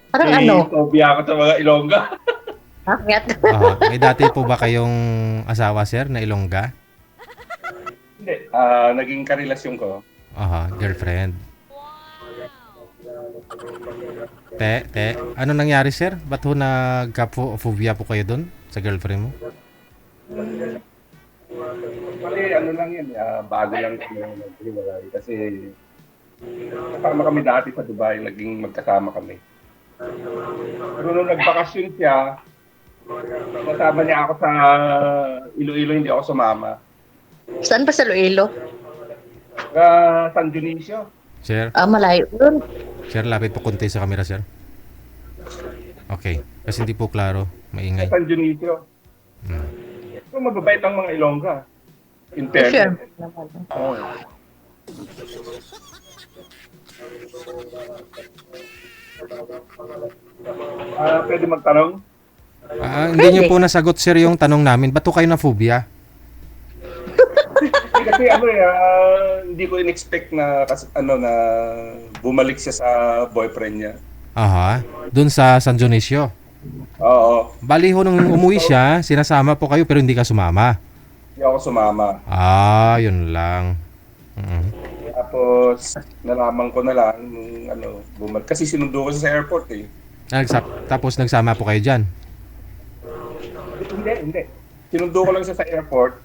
Parang ano? May phobia ako sa mga Ilongga. Bakit? May dati po ba kayong asawa, sir, na Ilongga? Hindi, naging karelasyon ko. Girlfriend. Ano nangyari, sir? Ba't ho nagka-phobia po kayo doon sa girlfriend mo? Bali, ano lang yun, bago lang kami naghiwalay. Kasi kasama kami dati sa Dubai, naging magkasama kami. Pero nung nagbakasyon siya, kasama niya ako sa Iloilo, hindi ako sumama. Saan pa sa Iloilo? Sa San Dionisio. Sir, Malayo yun. sir, lapit po konti sa camera, sir. Okay, kasi hindi po klaro, Sa maingay. San Dionisio. Hmm. So, mababait ang mga Ilongga. In Sure. fairness. Oo. Pwede magtanong? Hindi niyo po nasagot, sir, yung tanong namin. Ba't ho kayo na phobia? Kasi hindi ko in-expect na na bumalik siya sa boyfriend niya. Doon sa San Dionisio. Oo, Bali ho, nung umuwi siya, sinasama po kayo pero hindi ka sumama. hindi ako sumama. Yun lang. Tapos nalaman ko na lang nung bumalik kasi sinundo ko siya sa airport eh. Tapos nagsama po kayo dyan. Hindi. Sinundo ko lang siya sa airport.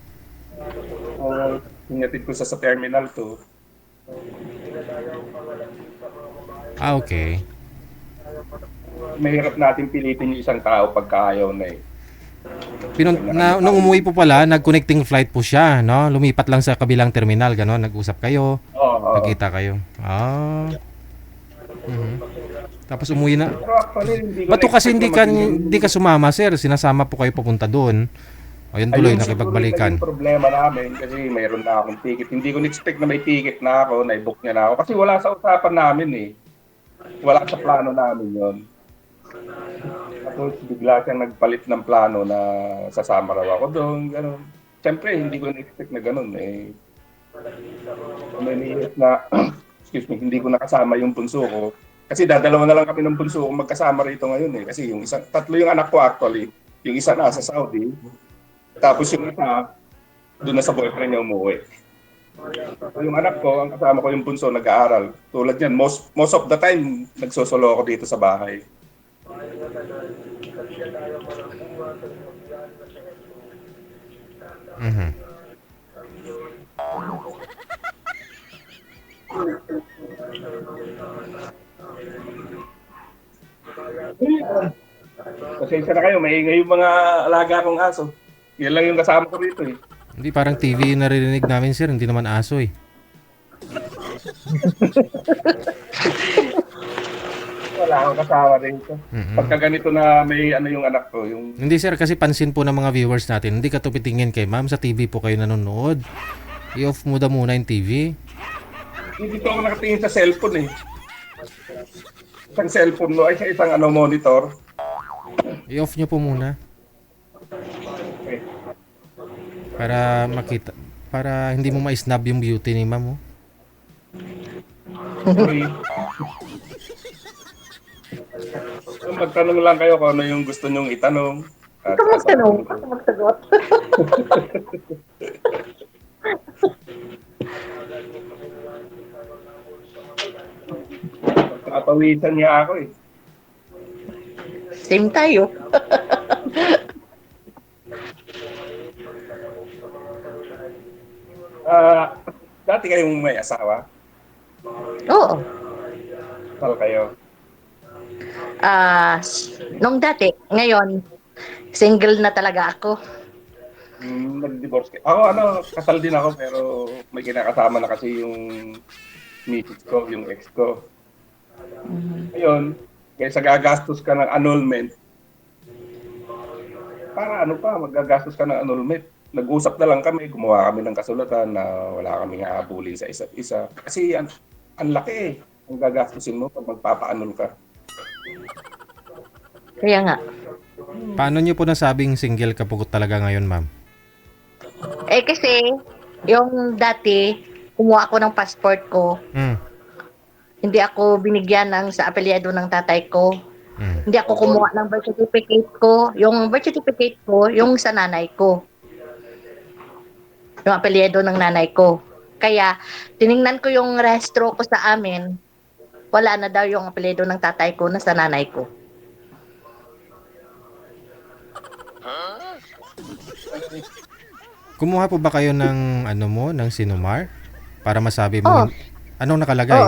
O hinatid ko siya sa Terminal 2. Okay. Mahirap natin pilitin yung isang tao pagka ayaw na eh. Nung umuwi po pala, nag-connecting flight po siya, no? Lumipat lang sa kabilang terminal, gano'n. Nag-usap kayo, Oo. nagkita kayo. Tapos umuwi na. Pero actually, hindi ko Ba't ho kasi na-expect na magiging- hindi ka sumama, sir? Sinasama po kayo papunta doon. Ayun tuloy, Ayun siguro nakipagbalikan. yung problema namin kasi mayroon na akong ticket. Hindi ko na-expect na may ticket na ako, na-book niya na ako. Kasi wala sa usapan namin eh. Wala sa plano namin yon. Tapos bigla siyang nagpalit ng plano na sasama raw ako doon, gano'n. Siyempre, hindi ko na-expect na gano'n eh. Many years na, excuse me, hindi ko nakasama yung bunso ko. Kasi dadalawa na lang kami ng bunso ko magkasama rito ngayon eh. Kasi tatlo yung anak ko actually. Yung isa nasa Saudi. Tapos yung isa, doon na sa boyfriend niya umuwi. Yung anak ko, ang kasama ko yung bunso, nag-aaral. Tulad yan, most of the time, nagsosolo ako dito sa bahay. Mhm. Pasensya na kayo, maingay yung mga alaga kong aso. Yan lang yung kasama ko rito eh. Hindi, parang TV yung naririnig namin, sir. Hindi naman aso eh. Wala akong kasama rito. Mm-mm. Pagka ganito na may yung anak ko, yung Hindi, sir, kasi pansin po ng mga viewers natin, hindi ka tupitingin kay ma'am, sa TV po kayo nanonood. I-off mo muna yung TV. hindi ko ako nakatingin sa cellphone eh. Isang cellphone no, ay isang monitor. I-off nyo po muna. Okay. Para makita, para hindi mo ma-snub yung beauty ni ma'am. Oh. Okay. So, magtanong lang kayo kung ano yung gusto nyong itanong. At Ikaw magtanong, ako magsagot. Papawisan niya ako eh. Same tayo. Dati kayong may asawa? Oo. Sal kayo? Nung dati, ngayon, single na talaga ako. Nag-divorce kayo. Ako kasal din ako pero may kinakasama na kasi yung misis ko, yung ex ko. Ngayon, kaysa gagastos ka ng annulment, para magagastos ka ng annulment. Nag-usap na lang kami, gumawa kami ng kasulatan na wala kaming hahabulin sa isa't isa. Kasi ang laki eh, ang gagastusin mo pag magpapa-annul ka. Kaya nga. Paano nyo po nasabing single ka po talaga ngayon, ma'am? Kasi, yung dati, kumuha ako ng passport ko. Hmm. Hindi ako binigyan sa apelyado ng tatay ko. Mm. Hindi ako kumuha ng birth certificate ko. Yung birth certificate ko, yung sa nanay ko. Yung apelyido ng nanay ko. Kaya, tiningnan ko yung rehistro ko sa amin, wala na daw yung apelyido ng tatay ko na sa nanay ko. Kumuha po ba kayo ng ano mo, ng Sinumar para masabi mo Oo, anong oo. nakalagay?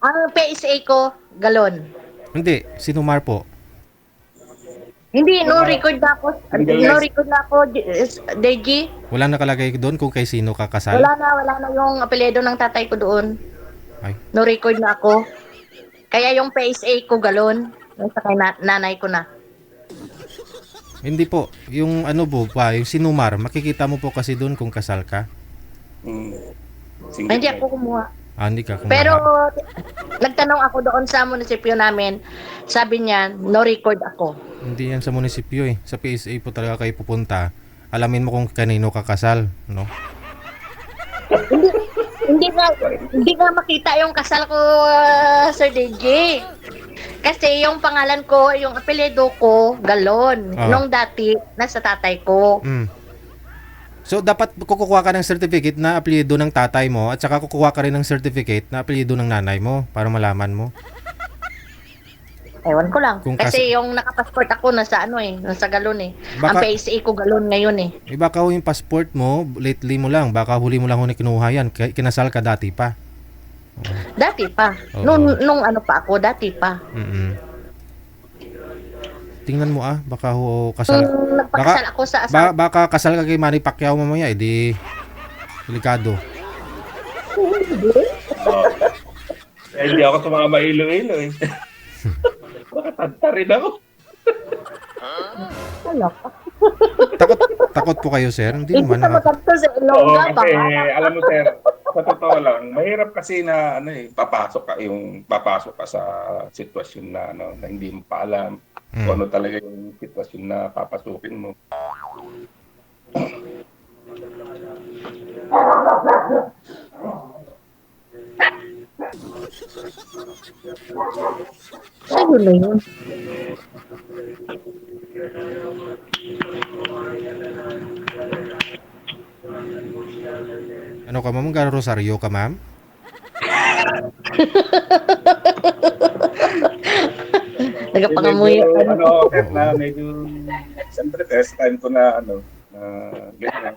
Ang PSA ko, galon. Hindi, Sinumar po. Hindi, no Mga record na ako, single no list. record na ako, Deji. Walang nakalagay doon kung kay sino kakasal? Wala na yung apelyido ng tatay ko doon. Ay, No record na ako. Kaya yung PSA ko, galon. Yung sa kay nanay ko na. hindi po. Yung ano po pa, yung Sinumar, makikita mo po kasi doon kung kasal ka. Mm, Ay, single hindi list. ako kumuha. Hindi ka kumuha. Pero, nagtanong ako doon sa munisipyo namin, sabi niya, no record ako. Hindi yan sa munisipyo eh. Sa PSA po talaga kayo pupunta. Alamin mo kung kanino kakasal, no? Hindi, hindi nga makita yung kasal ko, Sir DJ. Kasi yung pangalan ko, yung apelyido ko, Galon. Ah. Nung dati, nasa tatay ko. Mm. So, dapat kukuha ka ng certificate na apelyido ng tatay mo at saka kukuha ka rin ng certificate na apelyido ng nanay mo para malaman mo. Ewan ko lang. Kung Kasi yung nakapasport ako, nasa ano eh, nasa Galon eh. Ang Baka- PSA ko, Galon ngayon eh. Baka yung passport mo, lately mo lang. Baka huli mo lang huli kinuha yan. Kinasal ka dati pa. Dati pa. Oo. Nung ano pa ako, dati pa. Mm-mm. Tingnan mo baka kasal. Nung nagpakasal ako sa asawa. Baka kasal ka kay Manny Pacquiao mamaya, edi delikado. Eh, hindi ako sumama Iloilo eh. Makatanta rin ako. Ano? Takot po kayo, sir? Hindi Hindi naman ka magkanta sa Oo, Ilongga ba? kasi alam mo sir, sa totoo lang, mahirap kasi na ano eh, papasok ka sa sitwasyon na ano, na hindi mo pa alam kung ano talaga yung sitwasyon na papasukin mo. Sa'yo na yun. Ano ka, ma'am? Rosaryo ka, ma'am? Nagapangamuya Medyo, ka na. ano, kahit na medyo, siyempre test time ko na ano, na ganyan.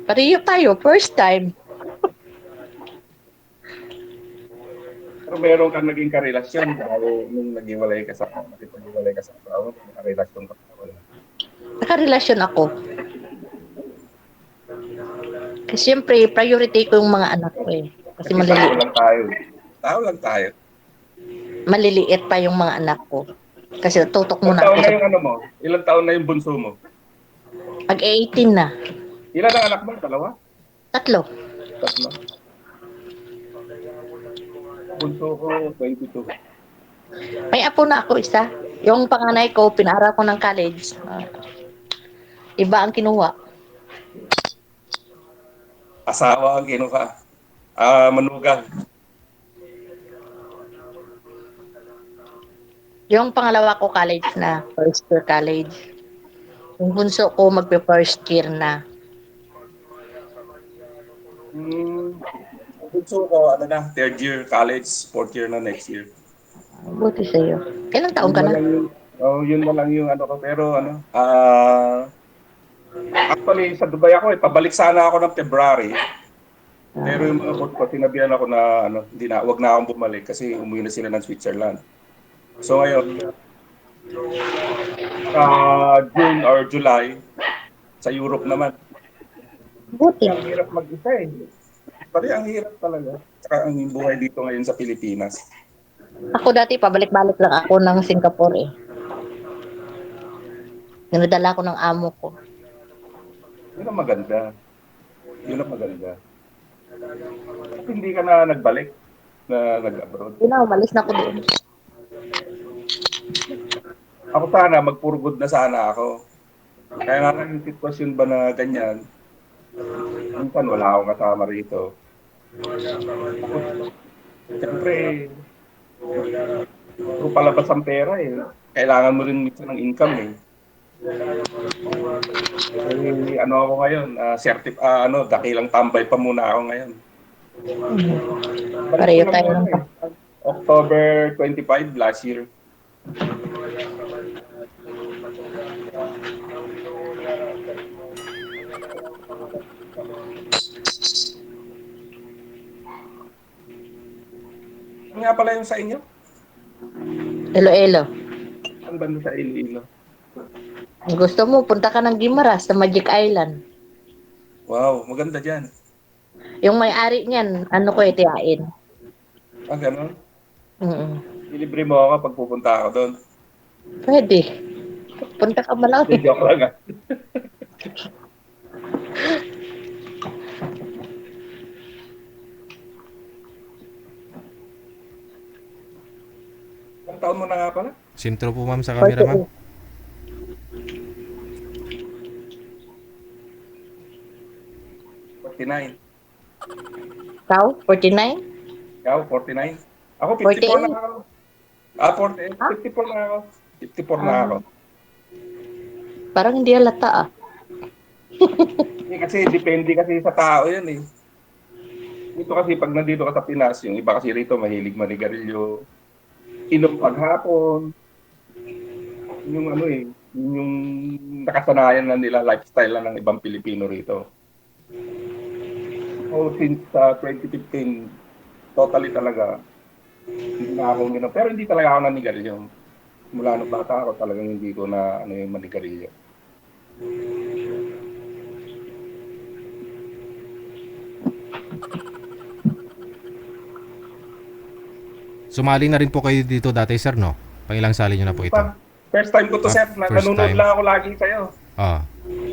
Pareho tayo, first time. Pero meron kang naging karelasyon dahil nung naghiwalay ka sa asawa, nakarelasyon ka pa wala. Nakarelasyon ako. Kasi siyempre, priority ko yung mga anak ko eh. Kasi Kasi tao lang tayo. Tao lang tayo. maliliit pa yung mga anak ko. Kasi tutok Ilang muna taon ako na sa yung ano mo? Ilang taon na yung bunso mo? pag-18 na. Ilan ang anak mo? Dalawa? 3. Tatlo? Bunso ko, 22. May apo na ako isa. Yung panganay ko, pinaaral ko ng college. Iba ang kinuha. Asawa ang kinuha. Manugang. Yung pangalawa ko college na, first year college. Yung bunso ko magpe-first year na. Bunso ko, ano na, third year college, fourth year na next year. Buti sa'yo. Ilang taon ka na? Yun na lang yung ano ko. Pero ano, actually, sa Dubai ako pabalik sana ako ng February. Pero yung mga boss ko, sinabihan ako na, ano, wag na akong bumalik kasi umuwi na sila ng Switzerland. So ngayon, June or July, sa Europe naman. Buti. Ang hirap mag-isa eh. Pari ang hirap talaga. Saka ang buhay dito ngayon sa Pilipinas. Ako dati, pabalik-balik lang ako ng Singapore eh. Dinadala ko ng amo ko. Yun ang maganda. Yun ang maganda. At hindi ka na nagbalik na nag-abroad. Yun na, umalis na ako doon. Ako sana, magpurugod na sana ako. Kaya nga yung sitwasyon ba na ganyan, minsan wala akong kasama rito. Siyempre, Puro palabas ang pera eh. Kailangan mo rin minsan ng income eh. Ano ako ngayon, dakilang tambay pa muna ako ngayon. Balik ko Pareho lang tayo ano ng eh, October 25 last year. Ano nga pala yung sa inyo? Iloilo. Ang banda sa Iloilo? Kung gusto mo, punta ka ng Guimaras sa Magic Island. Wow, maganda dyan. Yung may-ari niyan, ano ko itiyain. Ah, ganun? Mm. Ilibre mo ako pag pupunta ako doon. Pwede. Punta ka malang. Hindi, joke lang ah. Ilang taon mo na nga pala? Sintro po ma'am sa camera ma'am. 49. Ikaw? 49? Ikaw, 49. Ako, 54 na 48. ako. Ah, 48. Ha? 54 na ako. 54 na ako. Parang hindi halata ah. Hindi kasi, depende kasi sa tao yan eh. Dito kasi, pag nandito ka sa Pinas, yung iba kasi rito, mahilig manigarilyo. Inom paghapon. Yung ano eh, yung nakasanayan na nila, lifestyle na ng ibang Pilipino rito. So, since 2015, totally talaga, hindi na ako uminom. Pero hindi talaga ako nanigarilyo. Mula nung bata ako, talagang hindi ko na yung manigarilyo. Sumali na rin po kayo dito dati sir no? Pangilang sali nyo na po ito? First time ko to, Ah, sir. first Nanonood time. lang ako lagi sa'yo. Ah.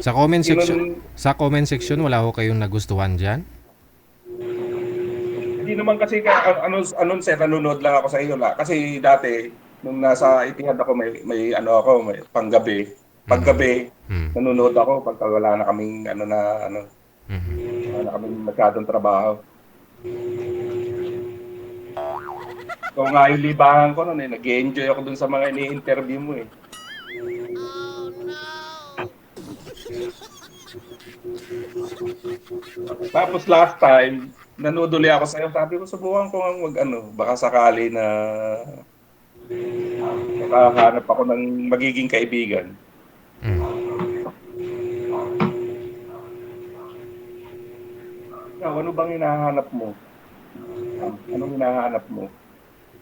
Sa comment section, Yun, sa comment section wala ko kayong nagustuhan diyan. hindi naman kasi sir, nanonood lang ako sa iyo la. Kasi dati nung nasa Etihad ako may panggabi. Paggabi Mm. nanonood ako pagka wala na kaming Mhm. wala na kaming masyadong trabaho. So nga yung libangan ko noon eh, nag-enjoy ako dun sa mga ini-interview mo eh. Tapos last time, nanood uli ako sa'yo. Sabi ko, subukan ko nga baka sakali na makahanap ako ng magiging kaibigan. Mm. Ikaw, ano bang hinahanap mo? Anong hinahanap mo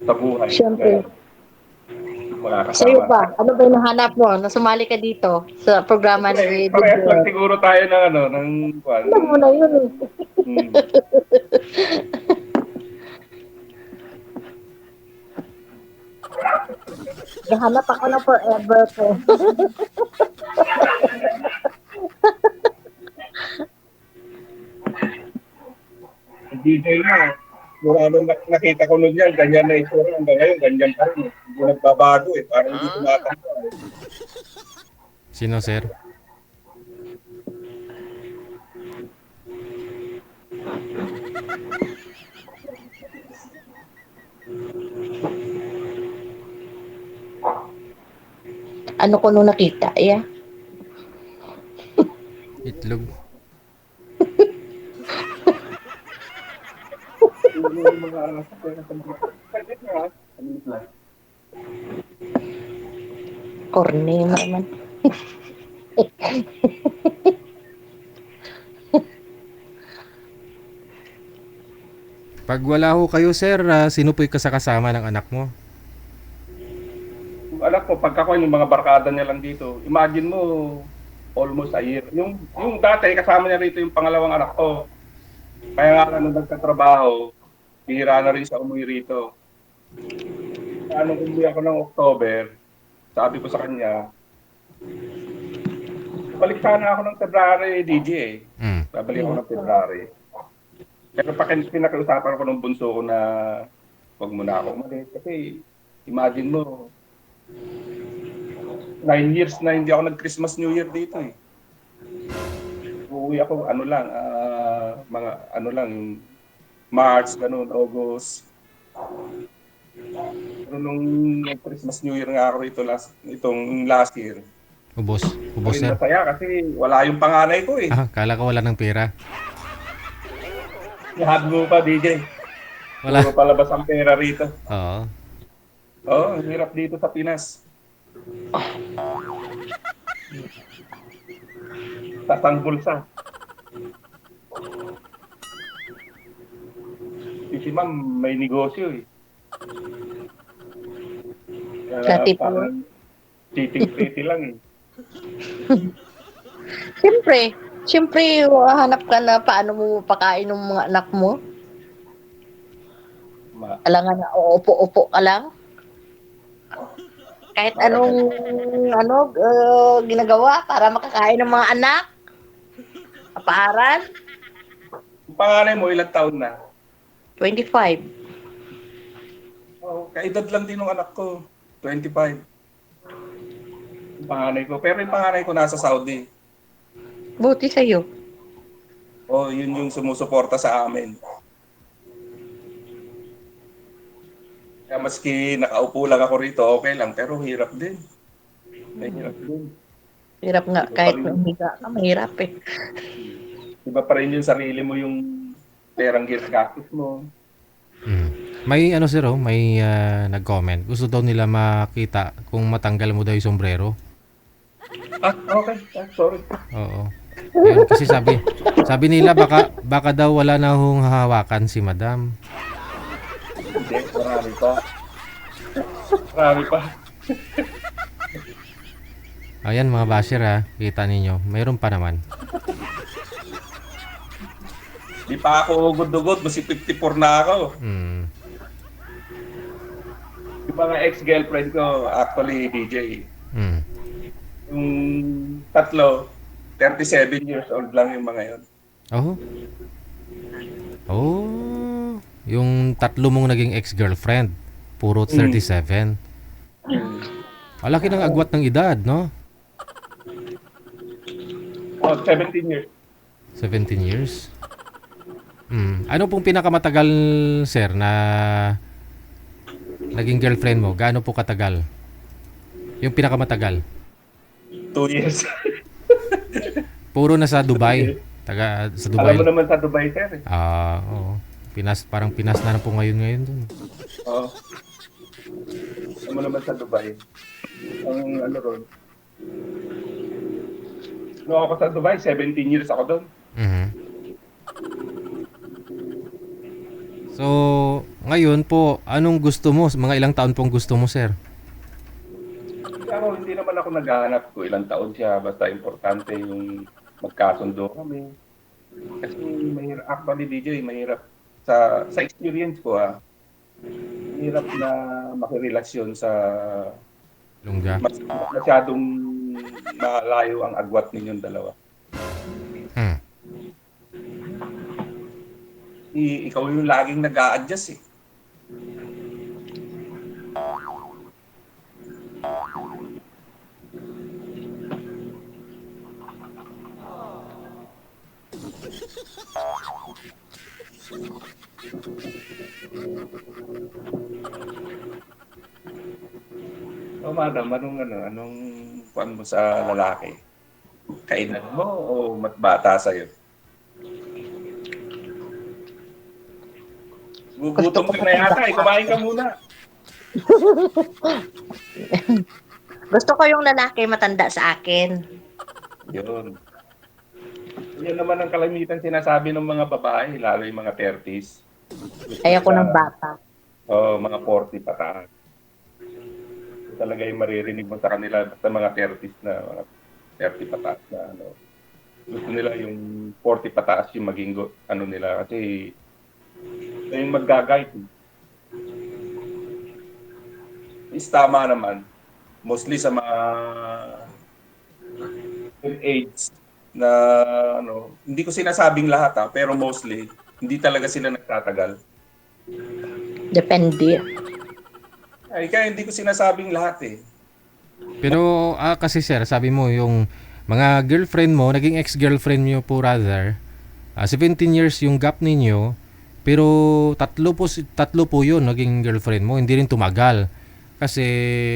sa buhay? Siyempre. Mga Sa'yo kasama. ba? Ano ba yung nahanap mo? Nasumali ka dito sa programa ni Parehas lang Bidyo. siguro tayo ng Alam mo na yun eh. hmm. Nahanap ako ng forever ko. DJ na. Mula nung nakita ko nun yan, ganyan na itsura. Hanggang ngayon, ganyan pa rin. Hindi nagbabago eh. Parang hindi tumatanda. Sino sir? Ano ko nung nakita? Yeah. Itlog. Yung mga saglit na. Saglit lang. Corny naman. Pag wala ho kayo sir, sino po yung kasama ng anak mo? Yung anak ko, pagka ko yung mga barkada niya lang dito, imagine mo, almost a year. Yung dati, kasama niya rito yung pangalawang anak ko. Kaya nga nung nagkatrabaho, bihira na rin siya umuwi rito. Nung umuwi ako ng October, sabi ko sa kanya, balik sana ako ng February, DJ eh. Mm. Babalik ako ng February. Pero pinakausapan ko ng bunso ko na huwag mo na ako umalis. Kasi imagine mo, 9 years na hindi ako nag-Christmas New Year dito eh. Uuwi ako, mga yung March, ganun, August. Pero nung Christmas New Year nga ako rito itong last year, Ubos. ako Ubos, rin sir. masaya kasi wala yung panganay ko eh. Ah, kala ko wala ng pera. Lahat mo pa, DJ. Wala. Puro palabas ang pera rito. Oo. Oo, ang hirap dito sa Pinas. Tatang bulsa. Si ma'am, may negosyo eh. Dati po. Parang pretty lang eh. Siyempre, hanap ka na paano mo pakain ng mga anak mo. Alangan na, uupo-upo ka lang. Kahit anong ginagawa para makakain ng mga anak. Kapaaral, Yung panganay mo, ilang taon na? 25. Oh, kaedad lang din ng anak ko. 25. Yung panganay ko. Pero yung panganay ko nasa Saudi. Buti sa'yo. Oh, yun yung sumusuporta sa amin. Kaya maski nakaupo lang ako rito, okay lang. Pero hirap din. Hirap din. Hirap nga, kahit umiga ka, mahirap eh. Iba pa rin yung sarili mo yung perang ginagastos mo. May ano sir, may nag-comment. Gusto daw nila makita kung matanggal mo daw yung sombrero. Ah, okay. Sorry. Oo. Ayun, kasi sabi nila baka daw wala na hong hahawakan si madam. Hindi, marami pa. Marami pa. Ayan mga basher ha, kita ninyo. Mayroon pa naman. Di pa ako good-good, masi 54 na ako. Yung mga ex-girlfriend ko, actually, DJ. Yung tatlo, 37 years old lang yung mga yun. Oh, yung tatlo mong naging ex-girlfriend, puro 37. Alaki ng agwat ng edad, no? Oh, 17 years. 17 years. Ano pong pinakamatagal, sir, na naging girlfriend mo? Gaano po katagal? Yung pinakamatagal? 2 years. Puro na sa Dubai. Sa Dubai. Alam mo naman sa Dubai, sir. Oo. Parang Pinas na po ngayon dun. Oo. Alam mo naman sa Dubai. Ang ano ron. Nung ako sa Dubai, 17 years ako doon. So, ngayon po, anong gusto mo? Mga ilang taon pong gusto mo, sir? Ako, hindi naman ako naghahanap ko ilang taon siya. Basta importante yung magkasundo kami. Kasi mahirap, actually DJ, mahirap sa experience ko mahirap na makirelasyon sa Lungga. masyadong malayo ang agwat ninyong dalawa. Ikaw yung laging nag-a-adjust eh. So, madam, anong kuan mo sa lalaki? Kainan mo o matbata sa'yo? Gugutom ka na yata, kumain ka muna. Gusto ko yung lalaki matanda sa akin. Yun. Yan naman ang kalamitan sinasabi ng mga babae, lalo yung mga 30s. Ayoko ng bata. Mga 40 pataas. Talaga yung maririnig mo sa kanila basta mga 30s na, mga 30 pataas na Gusto nila yung 40 pataas yung maging nila kasi yung mag-guide. Is tama naman. Mostly sa mga age na hindi ko sinasabing lahat pero mostly hindi talaga sila nagtatagal. Depende. Kaya hindi ko sinasabing lahat eh. Pero kasi sir, sabi mo yung mga girlfriend mo, naging ex-girlfriend nyo po rather, 17 years yung gap ninyo, Pero tatlo po yun naging girlfriend mo, hindi rin tumagal. Kasi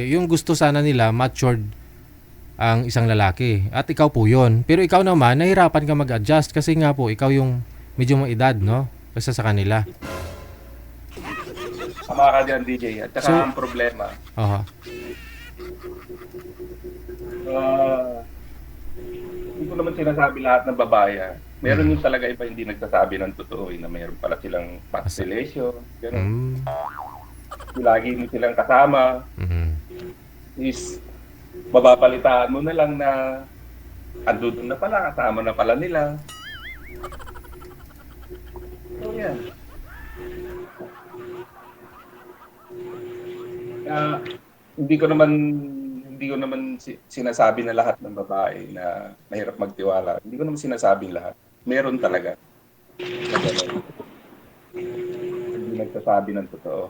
yung gusto sana nila matured ang isang lalaki at ikaw po yun. Pero ikaw naman nahirapan ka mag-adjust kasi nga po ikaw yung medyo may edad, no? Kaysa sa kanila. Tama ka dyan, DJ. At saka So- ang problema, Aha. hindi ko naman sinasabi lahat ng babae. Meron yung talaga iba hindi nagsasabi ng totoo na meron pala silang past relation. Ganun. Lagi mo silang kasama. Is mababalitaan mo na lang na andun na pala, kasama na pala nila. So yan. Hindi ko naman sinasabi na lahat ng babae na mahirap magtiwala. Hindi ko naman sinasabing lahat. Meron talaga. Na ganun. Hindi nagsasabi ng totoo.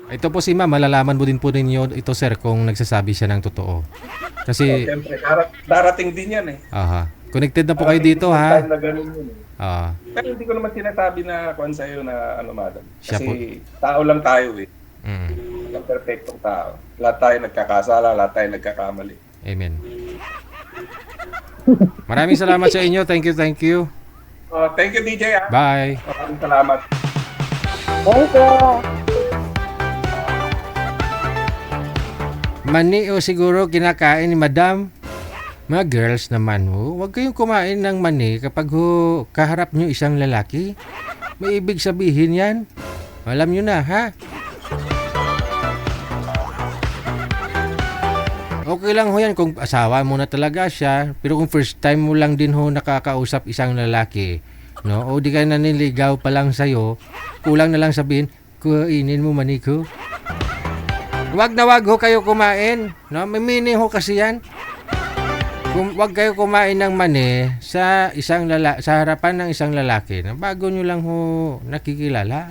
Ito po si ma'am, malalaman mo din po ninyo ito sir kung nagsasabi siya ng totoo. Kasi, Siyempre, darating din yan eh. aha. Connected na po kayo dito ha. Time na ganun yun eh. Ah, Pero hindi ko naman sinasabi na kung sa'yo na ano madam. Siya Kasi tao lang tayo eh. mm. Ang perfectong tao. Lahat tayo nagkakasala, lahat tayo nagkakamali. Amen. Maraming salamat sa inyo. Thank you. Thank you DJ ah. Bye. Maraming salamat. Thank you. Mani o siguro kinakain ni madam. Mga girls naman ho, huwag kayong kumain ng mani kapag ho kaharap nyo isang lalaki. May ibig sabihin yan. Alam nyo na ha? Okay lang ho yan kung asawa mo na talaga siya. Pero kung first time mo lang din ho nakakausap isang lalaki, no? O di ka naniligaw pa lang sa'yo, kulang na lang sabihin, kuhainin mo mani ko. Wag na wag ho kayo kumain, no? May meaning ho kasi yan. Wag kayo kumain ng mani sa harapan ng isang lalaki na bago nyo lang ho nakikilala.